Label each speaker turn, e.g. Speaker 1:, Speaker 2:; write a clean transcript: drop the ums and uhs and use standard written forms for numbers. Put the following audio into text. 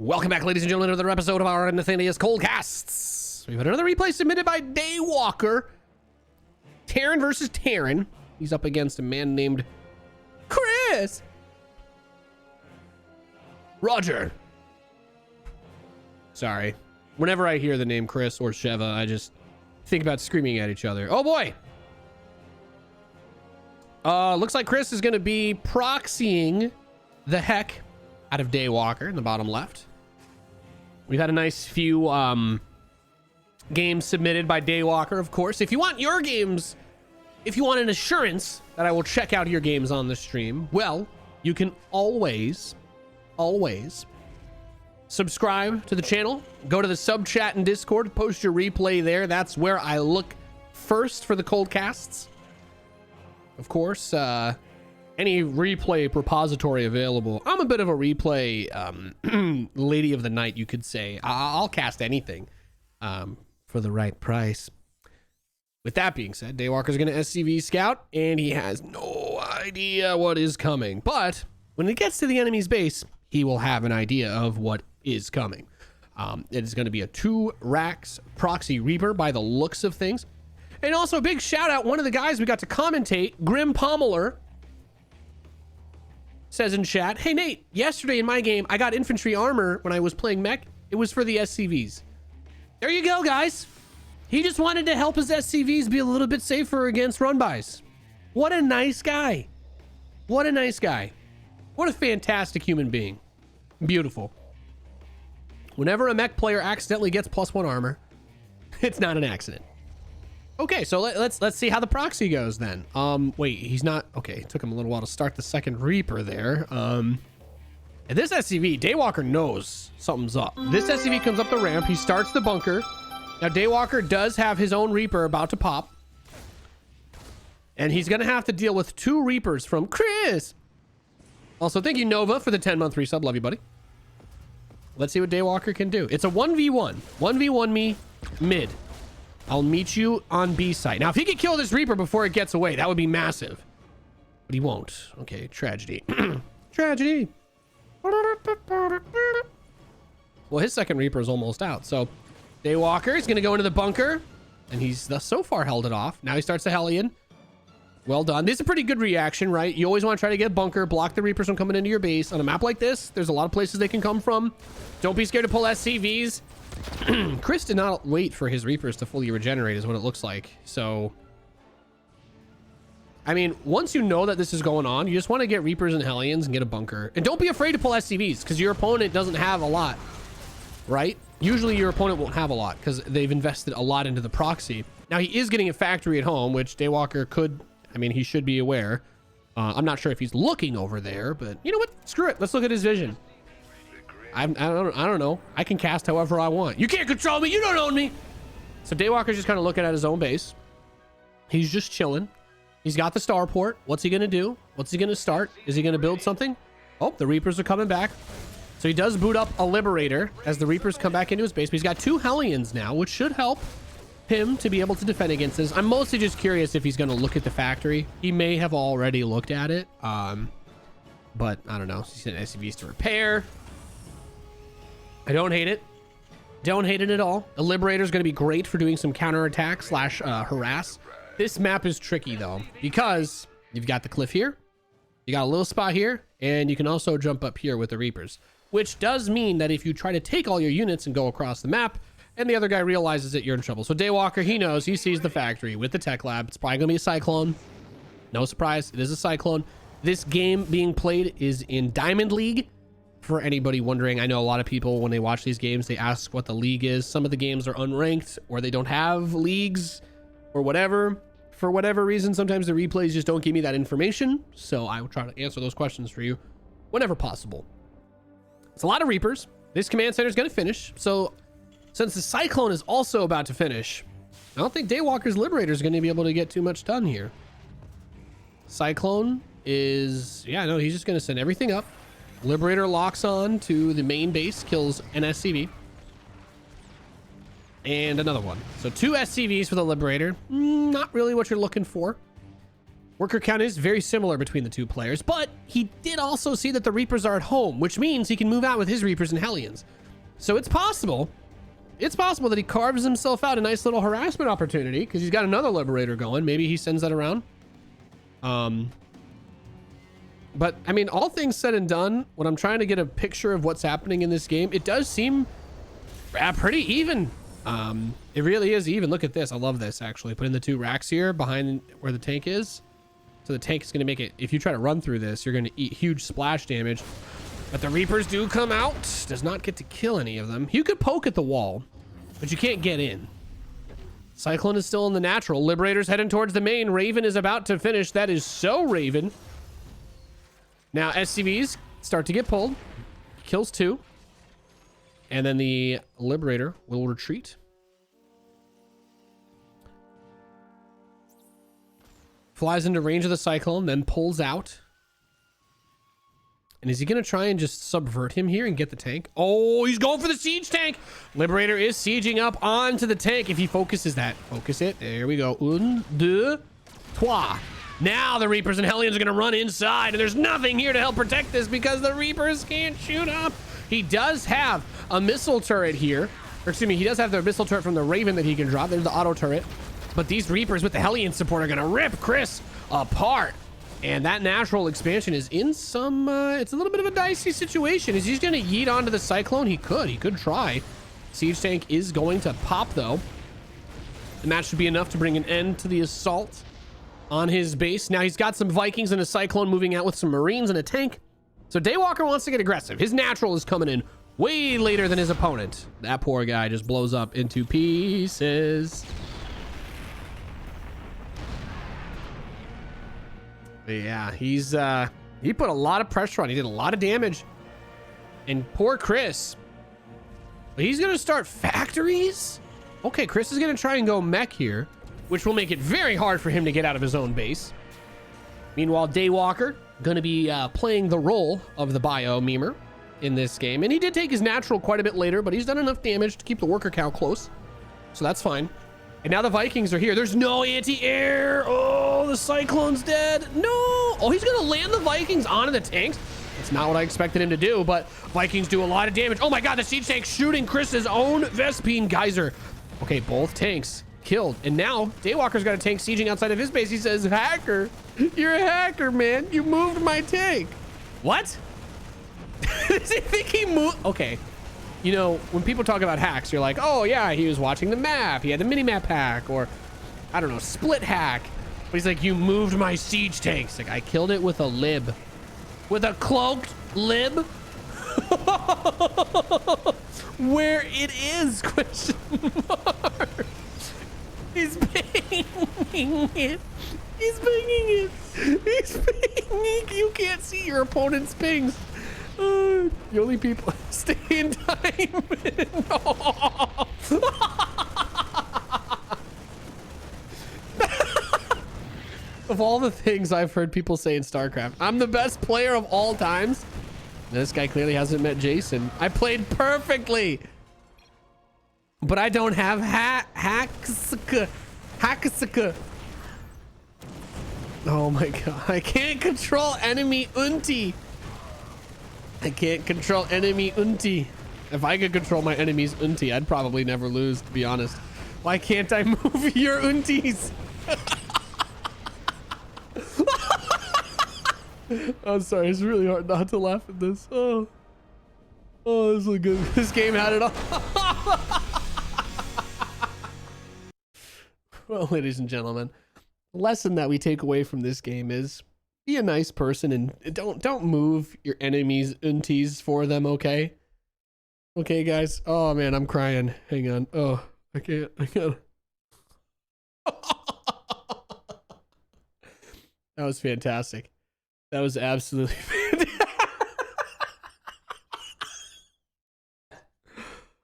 Speaker 1: Welcome back, ladies and gentlemen, to another episode of our Nathanias Coldcasts. We've had another replay submitted by Daywalker. Taryn versus Taryn. He's up against a man named Chris. Roger. Sorry. Whenever I hear the name Chris or Sheva, I just think about screaming at each other. Oh boy. Looks like Chris is going to be proxying the heck out of Daywalker in the bottom left. We've had a nice few games submitted by Daywalker, of course. If you want your games, if you want an assurance that I will check out your games on the stream, well, you can always subscribe to the channel. Go to the sub chat and Discord, post your replay there. That's where I look first for the cold casts. Of course, any replay repository available. I'm a bit of a replay lady of the night, you could say. I'll cast anything for the right price. With that being said, Daywalker's going to SCV scout, and he has no idea what is coming. But when it gets to the enemy's base, he will have an idea of what is coming. It is going to be a 2 racks proxy Reaper by the looks of things. And also a big shout out, one of the guys we got to commentate, Grim Pommeler, says in chat, hey Nate, yesterday in my game, I got infantry armor when I was playing mech. It was for the SCVs. There you go, guys. He just wanted to help his SCVs be a little bit safer against run-bys. What a nice guy. What a nice guy. What a fantastic human being. Beautiful. Whenever a mech player accidentally gets +1 armor, it's not an accident. Okay, so let's see how the proxy goes then. Wait, he's not okay. It took him a little while to start the second Reaper there. And this SCV, Daywalker knows something's up. This SCV comes up the ramp. He starts the bunker. Now Daywalker does have his own Reaper about to pop, and he's gonna have to deal with 2 Reapers from Chris. Also, thank you Nova for the 10-month resub. Love you, buddy. Let's see what Daywalker can do. It's a 1v1. 1v1 me mid. I'll meet you on B site. Now, if he could kill this Reaper before it gets away, that would be massive. But he won't. Okay, tragedy. Tragedy. Well, his second Reaper is almost out. So, Daywalker is going to go into the bunker. And he's thus so far held it off. Now he starts the Hellion. Well done. This is a pretty good reaction, right? You always want to try to get a bunker, block the Reapers from coming into your base. On a map like this, there's a lot of places they can come from. Don't be scared to pull SCVs. Chris did not wait for his Reapers to fully regenerate is what it looks like. So, I mean, once you know that this is going on, you just want to get Reapers and Hellions and get a bunker. And don't be afraid to pull SCVs because your opponent doesn't have a lot, right? Usually your opponent won't have a lot because they've invested a lot into the proxy. Now, he is getting a factory at home, which Daywalker could, I mean, he should be aware. I'm not sure if he's looking over there, but you know what? Screw it. Let's look at his vision. I don't know. I can cast however I want. You can't control me. You don't own me. So Daywalker's just kind of looking at his own base. He's just chilling. He's got the starport. What's he going to do? What's he going to start? Is he going to build something? Oh, the Reapers are coming back. So he does boot up a Liberator as the Reapers come back into his base. But he's got 2 Hellions now, which should help him to be able to defend against this. I'm mostly just curious if he's going to look at the factory. He may have already looked at it. But I don't know. He's sent SCVs to repair. I don't hate it. Don't hate it at all. The Liberator is going to be great for doing some counterattack / harass. This map is tricky though, because you've got the cliff here. You got a little spot here, and you can also jump up here with the Reapers, which does mean that if you try to take all your units and go across the map, and the other guy realizes that you're in trouble. So Daywalker, he knows, he sees the factory with the tech lab. It's probably going to be a Cyclone. No surprise, it is a Cyclone. This game being played is in Diamond League. For anybody wondering, I know a lot of people, when they watch these games, they ask what the league is. Some of the games are unranked, or they don't have leagues, or whatever. For whatever reason, sometimes the replays just don't give me that information. So I will try to answer those questions for you whenever possible. It's a lot of Reapers. This command center is going to finish. So since the Cyclone is also about to finish, I don't think Daywalker's Liberator is going to be able to get too much done here. Cyclone is, yeah, no, he's just going to send everything up. Liberator locks on to the main base, kills an SCV. And another one. So 2 SCVs for the Liberator. Not really what you're looking for. Worker count is very similar between the two players, but he did also see that the Reapers are at home, which means he can move out with his Reapers and Hellions. So it's possible that he carves himself out a nice little harassment opportunity because he's got another Liberator going. Maybe he sends that around. But I mean, all things said and done, when I'm trying to get a picture of what's happening in this game, it does seem pretty even. It really is even. Look at this. I love this, actually. Putting the 2 racks here behind where the tank is. So the tank is going to make it, if you try to run through this, you're going to eat huge splash damage. But the Reapers do come out. Does not get to kill any of them. You could poke at the wall, but you can't get in. Cyclone is still in the natural. Liberator's heading towards the main. Raven is about to finish. That is so Raven. Now SCVs start to get pulled. Kills 2. And then the Liberator will retreat. Flies into range of the Cyclone, then pulls out. And is he going to try and just subvert him here and get the tank? Oh, he's going for the siege tank. Liberator is sieging up onto the tank. If he focuses that, focus it. There we go. 1, 2, 3. Now the Reapers and Hellions are going to run inside, and there's nothing here to help protect this because the Reapers can't shoot up. He does have a missile turret here. Or excuse me, he does have the missile turret from the Raven that he can drop. There's the auto turret. But these Reapers with the Hellion support are going to rip Chris apart. And that natural expansion is in some, it's a little bit of a dicey situation. Is he going to yeet onto the Cyclone? He could try. Siege tank is going to pop, though. And that should be enough to bring an end to the assault on his base. Now he's got some Vikings and a Cyclone moving out with some Marines and a tank. So Daywalker wants to get aggressive. His natural is coming in way later than his opponent. That poor guy just blows up into pieces. Yeah, he put a lot of pressure on. He did a lot of damage. And poor Chris. He's going to start factories? Okay, Chris is going to try and go mech here, which will make it very hard for him to get out of his own base. Meanwhile, Daywalker going to be playing the role of the bio memer in this game. And he did take his natural quite a bit later, but he's done enough damage to keep the worker count close. So that's fine. And now the Vikings are here. There's no anti-air. Oh, the Cyclone's dead. No. Oh, he's going to land the Vikings onto the tanks. That's not what I expected him to do, but Vikings do a lot of damage. Oh my God, the siege tank shooting Chris's own Vespine Geyser. Okay, both tanks killed. And now Daywalker's got a tank sieging outside of his base. He says, hacker, you're a hacker, man. You moved my tank. What? Does he think he moved? Okay. You know, when people talk about hacks, you're like, oh yeah, he was watching the map. He had the mini-map hack, or I don't know, split hack. But he's like, you moved my siege tanks. Like, I killed it with a lib. With a cloaked lib? Where it is, question mark. He's pinging it. He's pinging it. He's pinging. You can't see your opponent's pings. The only people stay in time. Of all the things I've heard people say in StarCraft, I'm the best player of all times. This guy clearly hasn't met Jason. I played perfectly, but I don't have hacks. Oh my God. I can't control enemy Unti. I can't control enemy Unti. If I could control my enemy's Unti, I'd probably never lose, to be honest. Why can't I move your Untis? I'm sorry, it's really hard not to laugh at this. Oh, this is good. This game had it all. Well, ladies and gentlemen, the lesson that we take away from this game is be a nice person and don't move your enemies' Untis for them, okay? Okay, guys. Oh man, I'm crying. Hang on. Oh, I can't. That was fantastic. That was absolutely fantastic.